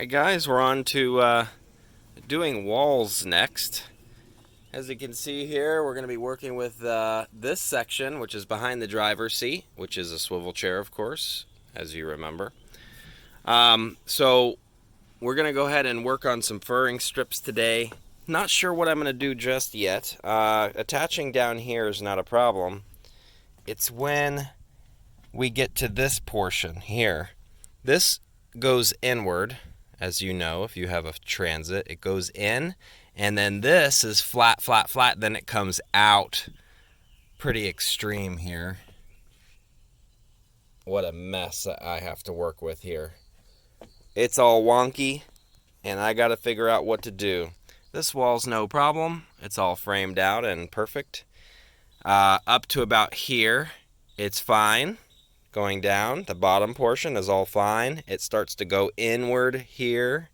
Alright guys, we're on to doing walls next. As you can see here, we're going to be working with this section, which is behind the driver's seat, which is a swivel chair, of course, as you remember. So we're going to go ahead and work on some furring strips today. Not sure what I'm going to do just yet. Attaching down here is not a problem. It's when we get to this portion here. This goes inward, as you know, if you have a transit, it goes in, and then this is flat, flat, flat, then it comes out. Pretty extreme here. What a mess I have to work with here. It's all wonky, and I got to figure out what to do. This wall's no problem. It's all framed out and perfect. Up to about here, it's fine. Going down, the bottom portion is all fine. It starts to go inward here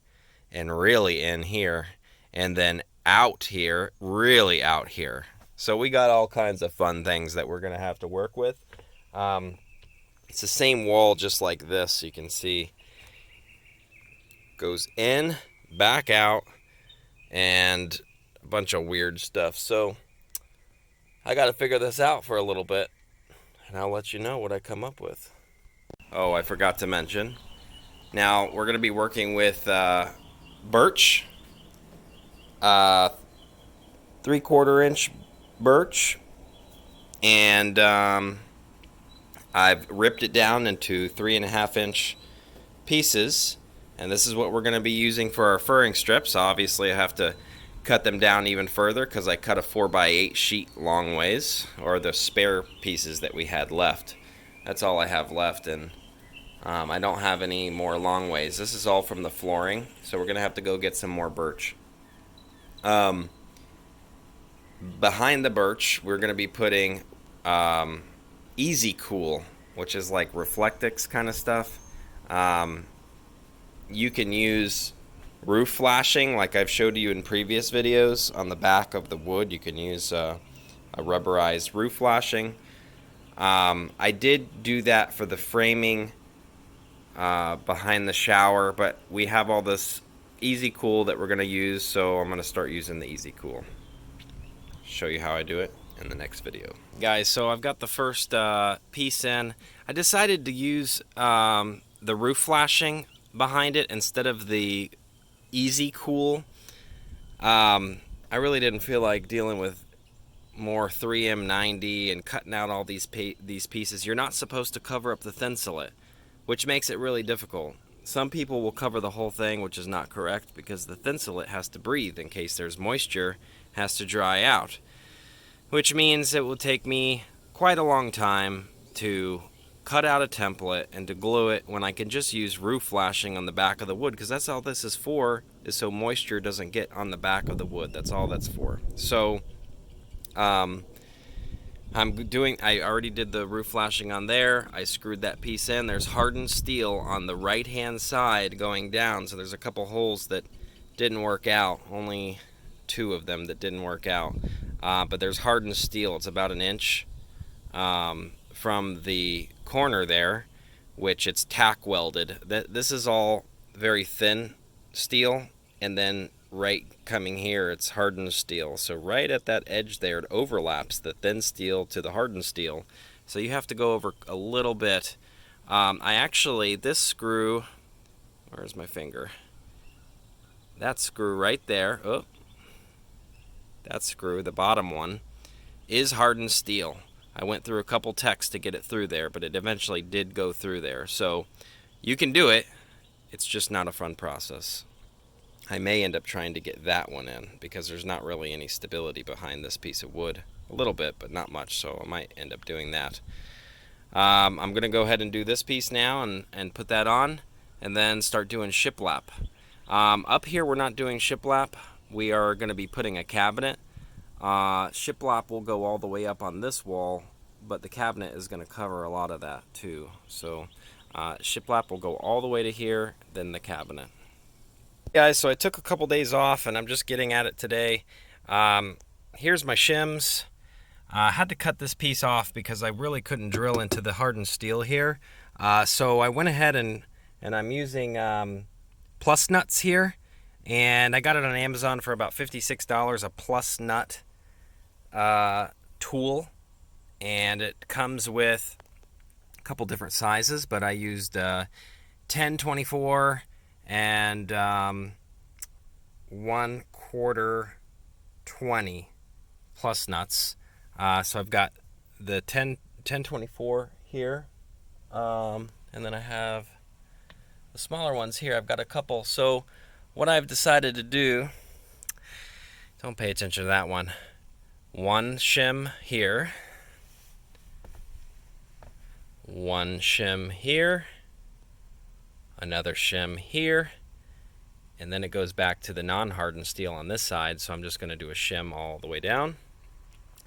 and really in here, and then out here, really out here. So we got all kinds of fun things that we're going to have to work with. It's the same wall just like this, you can see. Goes in, back out, and a bunch of weird stuff. So I got to figure this out for a little bit, and I'll let you know what I come up with. Oh, I forgot to mention. Now, we're going to be working with birch. 3/4 inch birch. And I've ripped it down into 3.5 inch pieces. And this is what we're going to be using for our furring strips. Obviously, I have to cut them down even further because I cut a 4x8 sheet long ways, or the spare pieces that we had left. That's all I have left, and I don't have any more long ways. This is all from the flooring, so we're gonna have to go get some more birch. Behind the birch, we're gonna be putting Easy Cool, which is like Reflectix kind of stuff. You can use roof flashing, like I've showed you in previous videos. On the back of the wood, you can use a rubberized roof flashing. I did do that for the framing behind the shower, but we have all this Easy Cool that we're going to use, so I'm going to start using the Easy Cool. Show you how I do it in the next video. Guys, so I've got the first piece in. I decided to use the roof flashing behind it instead of the Easy Cool. I really didn't feel like dealing with more 3M90 and cutting out all these pieces. You're not supposed to cover up the thinsulate, which makes it really difficult. Some people will cover the whole thing, which is not correct, because the thinsulate has to breathe in case there's moisture, has to dry out, which means it will take me quite a long time to cut out a template and to glue it when I can just use roof flashing on the back of the wood, because that's all this is for, is so moisture doesn't get on the back of the wood. That's all that's for. So I already did the roof flashing on there. I screwed that piece in. There's hardened steel on the right hand side going down, so there's a couple holes that didn't work out, only 2 of them that didn't work out, but there's hardened steel. It's about 1 inch from the corner there, which it's tack welded. This is all very thin steel, and then right coming here it's hardened steel. So right at that edge there, it overlaps the thin steel to the hardened steel, so you have to go over a little bit. This screw, where's my finger? That screw right there, oh, that screw, the bottom one, is hardened steel. I went through a couple techs to get it through there, but it eventually did go through there. So you can do it. It's just not a fun process. I may end up trying to get that one in because there's not really any stability behind this piece of wood. A little bit, but not much, so I might end up doing that. I'm going to go ahead and do this piece now and put that on, and then start doing shiplap. Up here we're not doing shiplap. We are going to be putting a cabinet. Shiplap will go all the way up on this wall, but the cabinet is going to cover a lot of that too. So shiplap will go all the way to here, then the cabinet. Guys, so I took a couple days off and I'm just getting at it today. Here's my shims. I had to cut this piece off because I really couldn't drill into the hardened steel here. So I went ahead and I'm using plus nuts here, and I got it on Amazon for about $56, a plus nut tool, and it comes with a couple different sizes, but I used 10, 24, and 1/4 20 plus nuts. So I've got the 1024 here, and then I have the smaller ones here. I've got a couple. So what I've decided to do, don't pay attention to that one. One shim here, one shim here, another shim here, and then it goes back to the non-hardened steel on this side, so I'm just going to do a shim all the way down.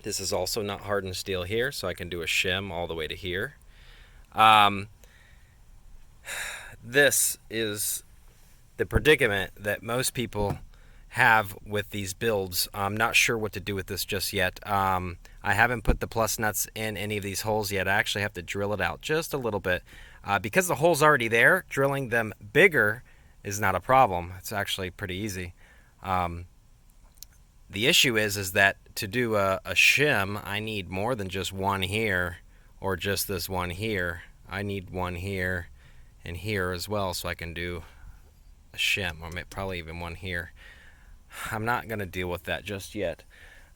This is also not hardened steel here, so I can do a shim all the way to here. This is the predicament that most people have with these builds. I'm not sure what to do with this just yet. I haven't put the plus nuts in any of these holes yet. I actually have to drill it out just a little bit. Because the hole's already there, drilling them bigger is not a problem. It's actually pretty easy. The issue is that to do a shim, I need more than just one here or just this one here. I need one here and here as well, so I can do a shim, or maybe probably even one here. I'm not going to deal with that just yet.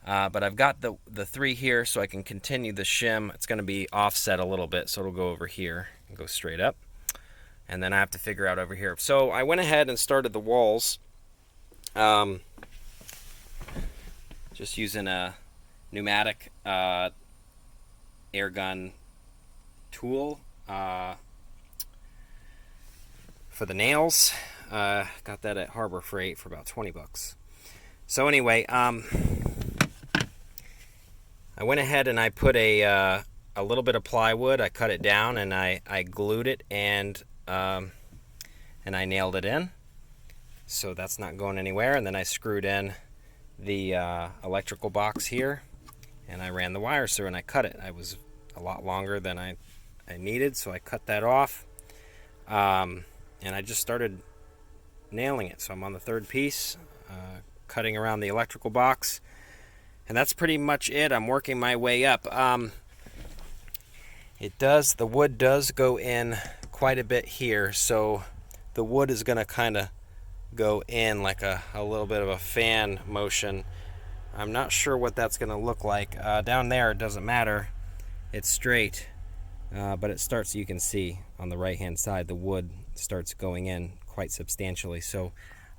But I've got the 3 here, so I can continue the shim. It's going to be offset a little bit, so it'll go over here and go straight up. And then I have to figure out over here. So I went ahead and started the walls. Just using a pneumatic air gun tool for the nails. Got that at Harbor Freight for about 20 bucks. So anyway, I went ahead and I put a little bit of plywood. I cut it down and I glued it and I nailed it in. So that's not going anywhere. And then I screwed in the electrical box here, and I ran the wires through and I cut it. I was a lot longer than I needed, so I cut that off. And I just started nailing it. So I'm on the 3rd piece, cutting around the electrical box, and that's pretty much it. I'm working my way up. The wood does go in quite a bit here, so the wood is going to kind of go in like a little bit of a fan motion. I'm not sure what that's going to look like. Down there it doesn't matter. It's straight, but it starts, you can see on the right hand side, the wood starts going in quite substantially. So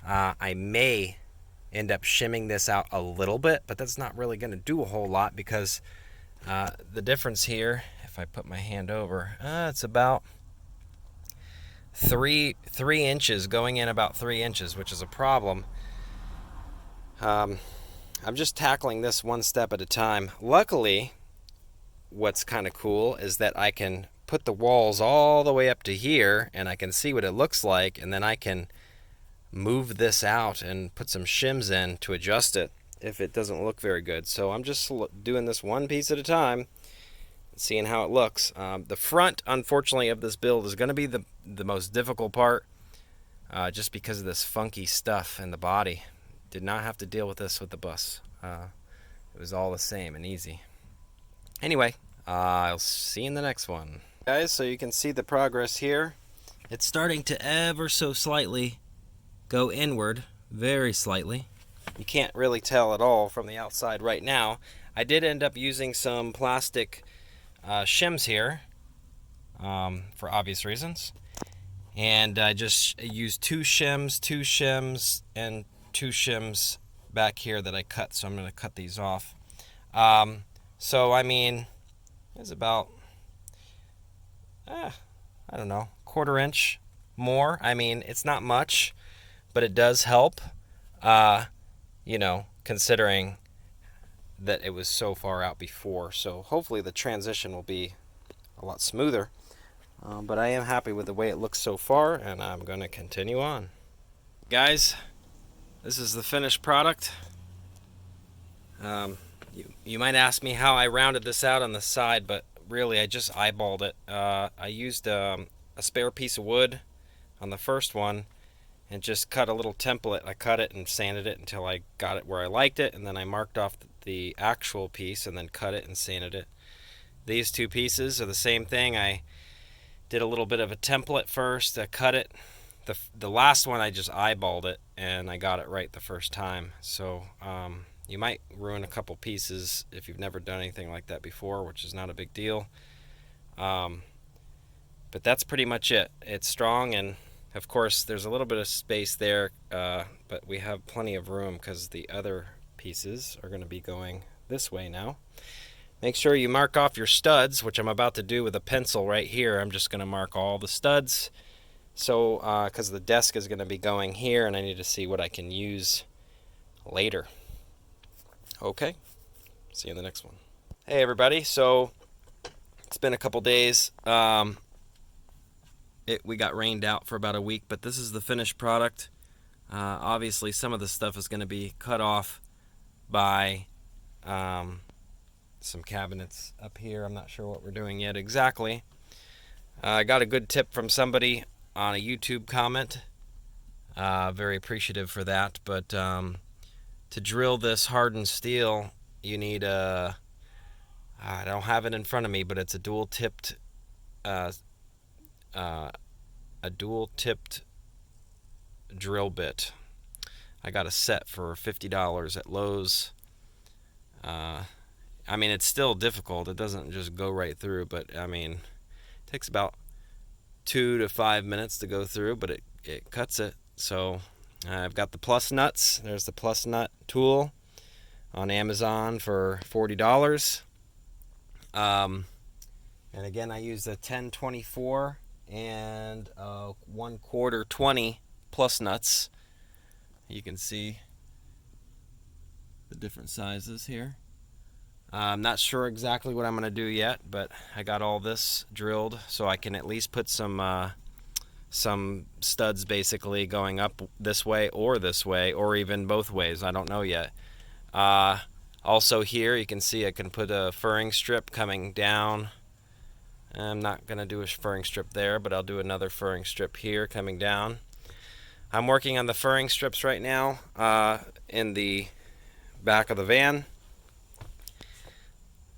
I may end up shimming this out a little bit, but that's not really going to do a whole lot because the difference here, if I put my hand over, it's about 3 inches, going in about 3 inches, which is a problem. I'm just tackling this one step at a time. Luckily, what's kind of cool is that I can put the walls all the way up to here and I can see what it looks like, and then I can move this out and put some shims in to adjust it if it doesn't look very good. So I'm just doing this one piece at a time, seeing how it looks. The front, unfortunately, of this build is going to be the most difficult part, just because of this funky stuff in the body. Did not have to deal with this with the bus. It was all the same and easy. Anyway, I'll see you in the next one. Guys, so you can see the progress here. It's starting to ever so slightly go inward, very slightly. You can't really tell at all from the outside right now. I did end up using some plastic shims here for obvious reasons, and I just used 2 shims, and 2 shims back here that I cut, so I'm going to cut these off. So I mean, it's about I don't know, 1/4 inch more. I mean, it's not much, but it does help, you know, considering that it was so far out before. So hopefully the transition will be a lot smoother. But I am happy with the way it looks so far, and I'm going to continue on. Guys, this is the finished product. You might ask me how I rounded this out on the side, but really I just eyeballed it. I used a spare piece of wood on the first one, and just cut a little template. I cut it and sanded it until I got it where I liked it, and then I marked off the actual piece and then cut it and sanded it. These two pieces are the same thing. I did a little bit of a template first. I cut it. The last one I just eyeballed it and I got it right the first time. So you might ruin a couple pieces if you've never done anything like that before, which is not a big deal. But that's pretty much it. It's strong, and of course there's a little bit of space there, but we have plenty of room because the other pieces are going to be going this way now. Make sure you mark off your studs, which I'm about to do with a pencil right here. I'm just going to mark all the studs, so because the desk is going to be going here and I need to see what I can use later. Okay, see you in the next one. Hey everybody, so it's been a couple days. We got rained out for about a week, but this is the finished product. Obviously some of the stuff is going to be cut off by some cabinets up here. I'm not sure what we're doing yet exactly. I got a good tip from somebody on a YouTube comment. Very appreciative for that, but to drill this hardened steel, you need I don't have it in front of me, but it's a dual-tipped drill bit. I got a set for $50 at Lowe's. I mean, it's still difficult. It doesn't just go right through, but I mean, it takes about 2 to 5 minutes to go through, but it cuts it. So I've got the plus nuts. There's the plus nut tool on Amazon for $40. And again, I use a 1024 and 1/4 20 plus nuts. You can see the different sizes here. I'm not sure exactly what I'm going to do yet, but I got all this drilled so I can at least put some studs basically going up this way, or even both ways. I don't know yet. Also here you can see I can put a furring strip coming down. I'm not going to do a furring strip there, but I'll do another furring strip here coming down. I'm working on the furring strips right now in the back of the van.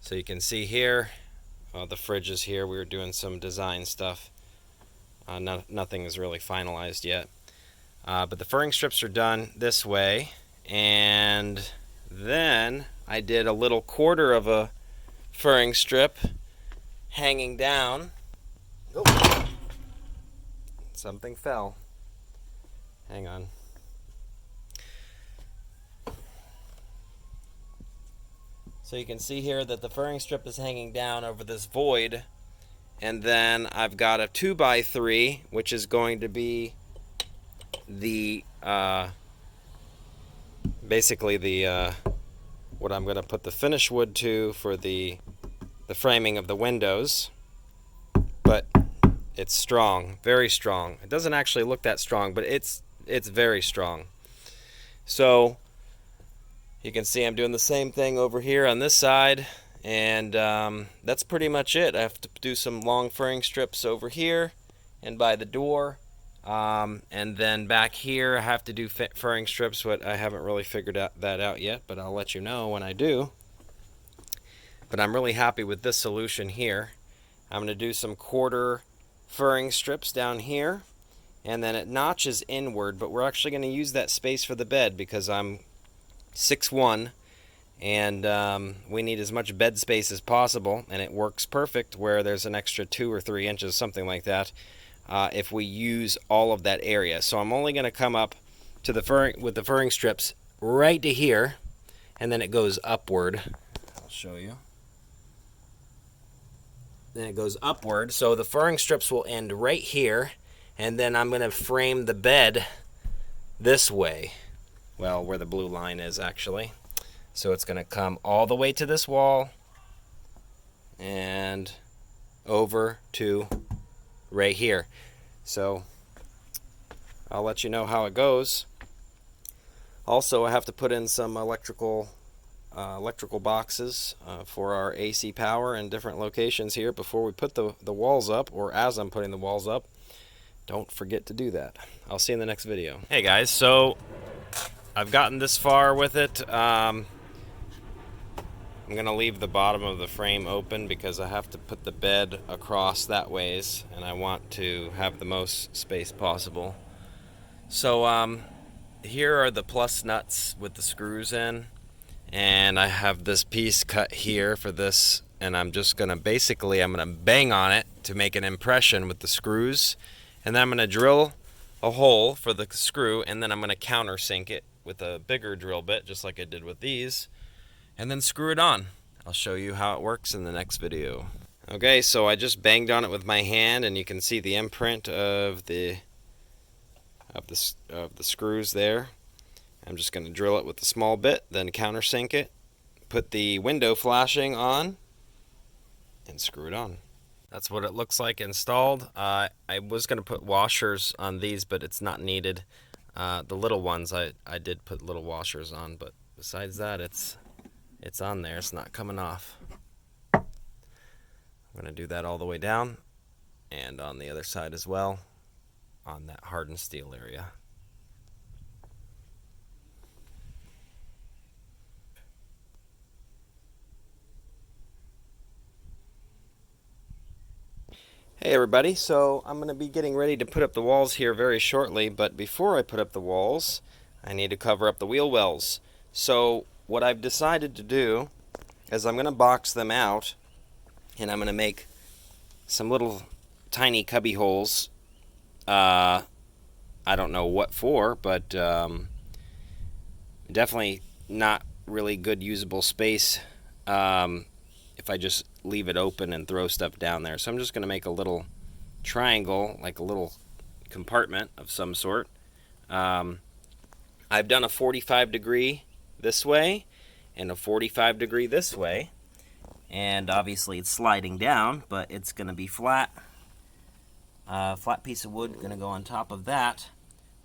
So you can see here, the fridge is here. We were doing some design stuff. Nothing is really finalized yet. But the furring strips are done this way. And then I did a little 1/4 of a furring strip hanging down. Oh, something fell. Hang on. So you can see here that the furring strip is hanging down over this void, and then I've got a 2x3, which is going to be the basically the what I'm going to put the finish wood to for the framing of the windows. But it's strong, very strong. It doesn't actually look that strong, but it's very strong. So you can see I'm doing the same thing over here on this side, and that's pretty much it. I have to do some long furring strips over here and by the door, and then back here I have to do furring strips, but I haven't really figured that out yet, but I'll let you know when I do. But I'm really happy with this solution here. I'm going to do some 1/4 furring strips down here, and then it notches inward, but we're actually going to use that space for the bed because I'm 6'1", and we need as much bed space as possible, and it works perfect where there's an extra 2 or 3 inches, something like that, if we use all of that area. So I'm only going to come up to the furring strips right to here, and then it goes upward. I'll show you. Then it goes upward, so the furring strips will end right here, and then I'm going to frame the bed this way. Well, where the blue line is actually. So it's going to come all the way to this wall and over to right here. So I'll let you know how it goes. Also, I have to put in some electrical boxes for our AC power in different locations here before we put the walls up, or as I'm putting the walls up. Don't forget to do that. I'll see you in the next video. Hey guys, so I've gotten this far with it. I'm gonna leave the bottom of the frame open because I have to put the bed across that ways, and I want to have the most space possible. So here are the plus nuts with the screws in, and I have this piece cut here for this, and I'm just gonna I'm gonna bang on it to make an impression with the screws, and then I'm gonna drill a hole for the screw, and then I'm gonna countersink it with a bigger drill bit, just like I did with these, and then screw it on. I'll show you how it works in the next video. Okay, so I just banged on it with my hand, and you can see the imprint of the screws there. I'm just going to drill it with a small bit, then countersink it, put the window flashing on, and screw it on. That's what it looks like installed. I was going to put washers on these, but it's not needed. The little ones, I did put little washers on, but besides that, it's on there. It's not coming off. I'm going to do that all the way down, and on the other side as well, on that hardened steel area. Hey everybody, so I'm going to be getting ready to put up the walls here very shortly, but before I put up the walls, I need to cover up the wheel wells. So what I've decided to do is I'm going to box them out, and I'm going to make some little tiny cubby holes. I don't know what for, but definitely not really good usable space if I just leave it open and throw stuff down there. So I'm just going to make a little triangle, like a little compartment of some sort. I've done a 45 degree this way and a 45 degree this way, and obviously it's sliding down, but it's going to be flat. Flat piece of wood going to go on top of that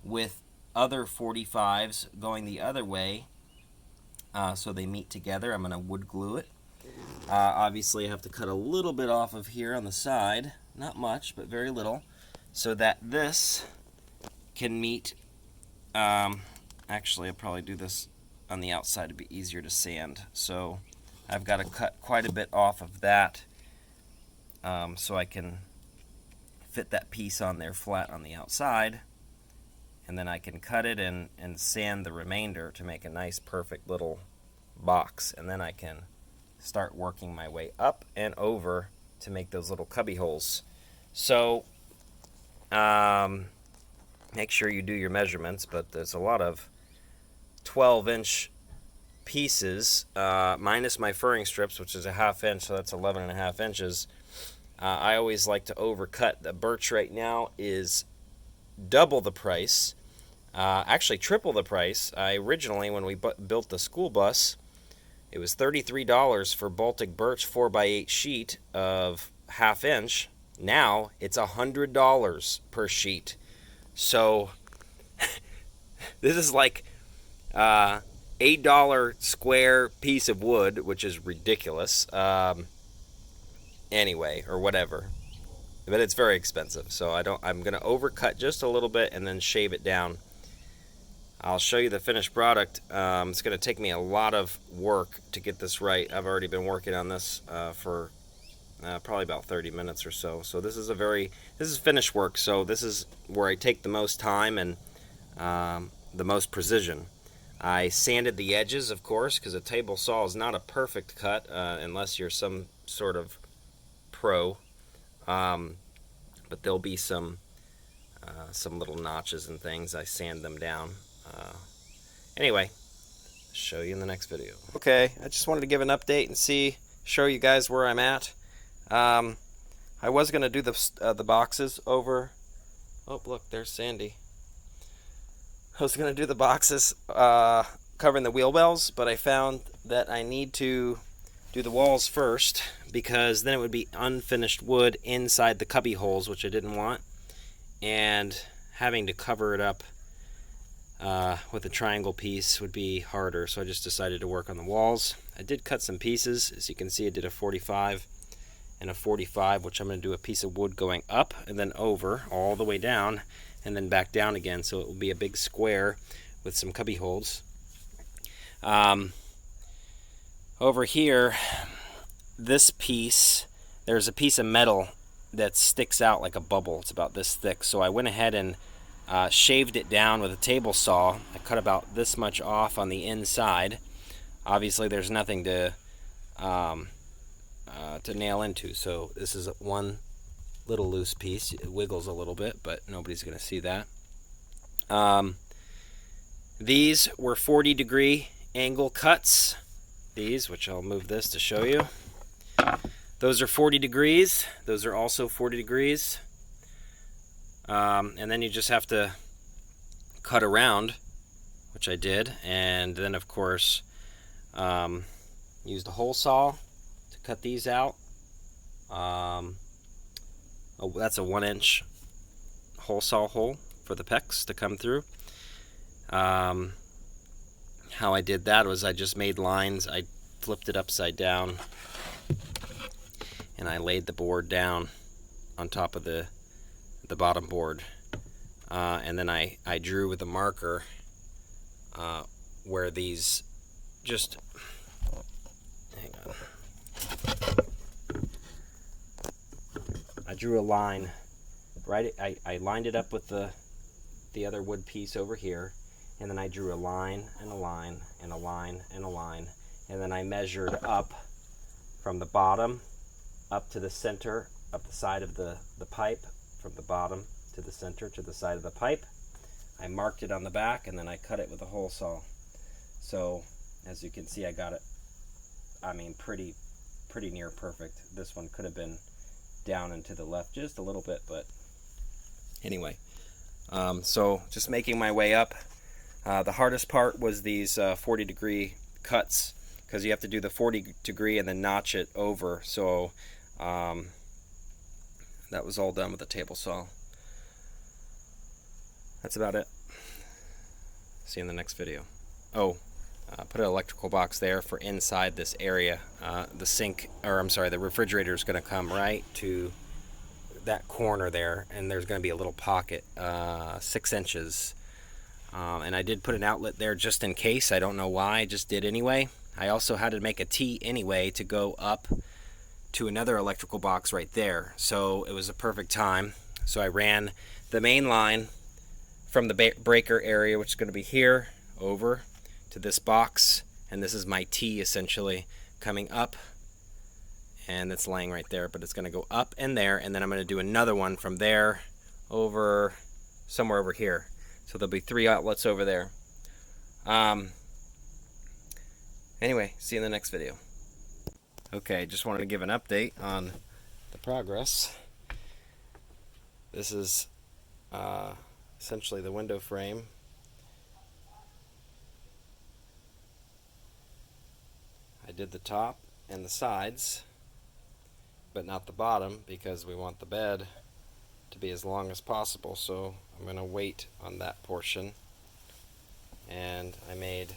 with other 45s going the other way, so they meet together. I'm going to wood glue it. Obviously I have to cut a little bit off of here on the side, not much, but very little, so that this can meet. Actually I'll probably do this on the outside to be easier to sand, so I've got to cut quite a bit off of that, so I can fit that piece on there flat on the outside, and then I can cut it and sand the remainder to make a nice perfect little box, and then I can start working my way up and over to make those little cubby holes. So make sure you do your measurements, but there's a lot of 12-inch pieces, minus my furring strips, which is a 1/2 inch, so that's 11.5 inches. I always like to overcut. The birch right now is double the price, actually triple the price. Originally, when we built the school bus, it was $33 for Baltic birch 4x8 sheet of 1/2 inch. Now it's $100 per sheet. So this is like $8 square piece of wood, which is ridiculous. Anyway, or whatever. But it's very expensive. So I'm going to overcut just a little bit and then shave it down. I'll show you the finished product. It's going to take me a lot of work to get this right. I've already been working on this for probably about 30 minutes or so. So this is finished work. So this is where I take the most time and the most precision. I sanded the edges, of course, because a table saw is not a perfect cut unless you're some sort of pro. But there'll be some little notches and things. I sand them down. Anyway, show you in the next video. Okay, I just wanted to give an update and show you guys where I'm at. I was going to do the boxes over. Oh, look, there's Sandy. I was going to do the boxes covering the wheel wells, but I found that I need to do the walls first, because then it would be unfinished wood inside the cubby holes, which I didn't want, and having to cover it up with a triangle piece would be harder, so I just decided to work on the walls. I did cut some pieces. As you can see, I did a 45 and a 45, which I'm going to do a piece of wood going up and then over all the way down and then back down again, so it will be a big square with some cubby holes. Over here, this piece, there's a piece of metal that sticks out like a bubble. It's about this thick, so I went ahead and shaved it down with a table saw. I cut about this much off on the inside. Obviously there's nothing to nail into, so this is one little loose piece. It wiggles a little bit, but nobody's going to see that. These were 40-degree angle cuts. These, which I'll move this to show you. Those are 40 degrees. Those are also 40 degrees. And then you just have to cut around, which I did. And then, of course, used a hole saw to cut these out. Oh, that's a 1-inch hole saw hole for the pecs to come through. How I did that was I just made lines. I flipped it upside down and I laid the board down on top of the bottom board, and then I drew with a marker where these just hang on. I drew a line right. I lined it up with the other wood piece over here, and then I drew a line and a line and a line and a line, and then I measured up from the bottom up to the center of the side of the pipe, from the bottom to the center to the side of the pipe. I marked it on the back, and then I cut it with a hole saw. So as you can see, I got it, I mean, pretty near perfect. This one could have been down and to the left just a little bit, but anyway. So just making my way up. The hardest part was these 40-degree cuts, because you have to do the 40-degree and then notch it over. So that was all done with the table saw. That's about it. See you in the next video. Oh, put an electrical box there for inside this area. The sink, or I'm sorry, the refrigerator is going to come right to that corner there, and there's going to be a little pocket, 6 inches. And I did put an outlet there just in case. I don't know why, I just did anyway. I also had to make a T anyway to go up to another electrical box right there. So it was a perfect time. So I ran the main line from the breaker area, which is going to be here, over to this box. And this is my T essentially coming up. And it's laying right there, but it's going to go up and there. And then I'm going to do another one from there over somewhere over here. So there'll be 3 outlets over there. Anyway, see you in the next video. Okay, just wanted to give an update on the progress. This is essentially the window frame. I did the top and the sides, but not the bottom, because we want the bed to be as long as possible, so I'm going to wait on that portion. And I made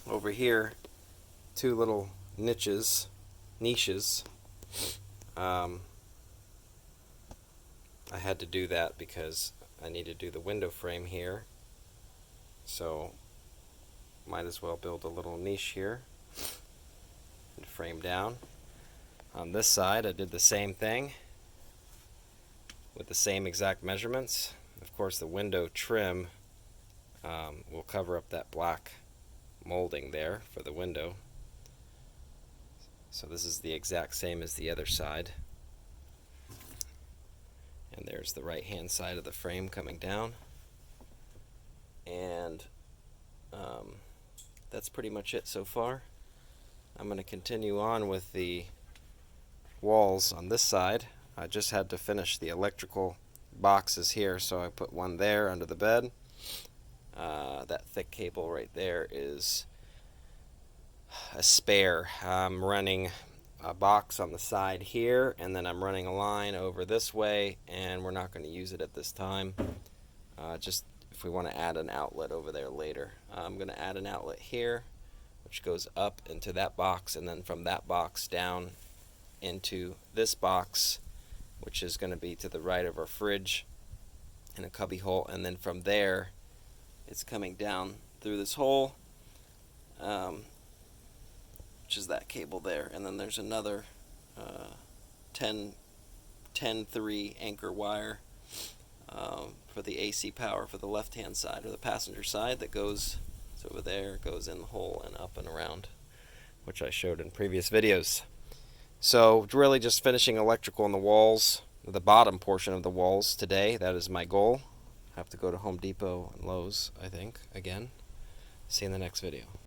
over here 2 little niches. I had to do that because I need to do the window frame here, so might as well build a little niche here and frame down. On this side I did the same thing with the same exact measurements. Of course, the window trim will cover up that black molding there for the window. So this is the exact same as the other side. And there's the right hand side of the frame coming down. And that's pretty much it so far. I'm going to continue on with the walls on this side. I just had to finish the electrical boxes here, so I put one there under the bed. That thick cable right there is a spare. I'm running a box on the side here, and then I'm running a line over this way, and we're not going to use it at this time. Just if we want to add an outlet over there later. I'm going to add an outlet here, which goes up into that box, and then from that box down into this box, which is going to be to the right of our fridge in a cubby hole, and then from there it's coming down through this hole, which is that cable there, and then there's another 10-3 anchor wire for the AC power for the left hand side or the passenger side that goes over there, goes in the hole and up and around, which I showed in previous videos. So really just finishing electrical on the walls, the bottom portion of the walls today. That is my goal. I have to go to Home Depot and Lowe's, I think, again. See you in the next video.